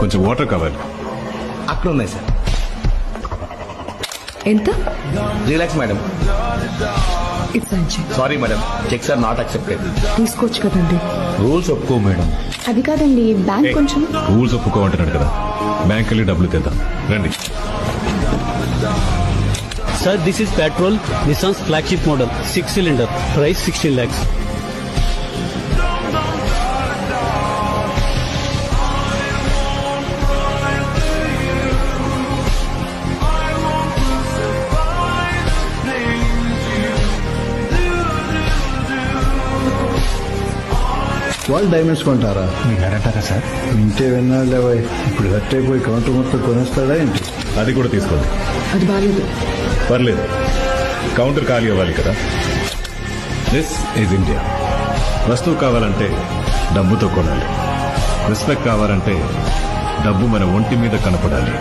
కొంచెం వాటర్ కావాలి. అక్కడ ఉన్నాయి సార్. ఎంత? Relax madam. ఇట్స్ మంచి. Sorry madam, checks are not accepted. తీసుకోవచ్చు కదండి. రూల్స్ ఒప్పుకో మేడం. అది కాదండి, బ్యాంక్ కొంచెం. రూల్స్ ఒప్పుకోమంటున్నాడు కదా, బ్యాంక్ వెళ్ళి డబ్బులు తెద్దాం రండి. Sir, this is petrol, Nissan's flagship model, 6-cylinder, price 16 lakhs. వాళ్ళు డైమండ్స్ కొంటారా? మీకు అడంటారా సార్? వింటే విన్నాళ్ళేవా, ఇప్పుడు హట్ అయిపోయి కౌంటర్ మొత్తం కొనేస్తాడా ఏంటి? అది కూడా తీసుకోండి. అది బాగాలేదు. పర్లేదు, కౌంటర్ ఖాళీ అవ్వాలి కదా. This is India. వస్తువు కావాలంటే డబ్బుతో కొనాలి. రెస్పెక్ట్ కావాలంటే డబ్బు మన ఒంటి మీద కనపడాలి.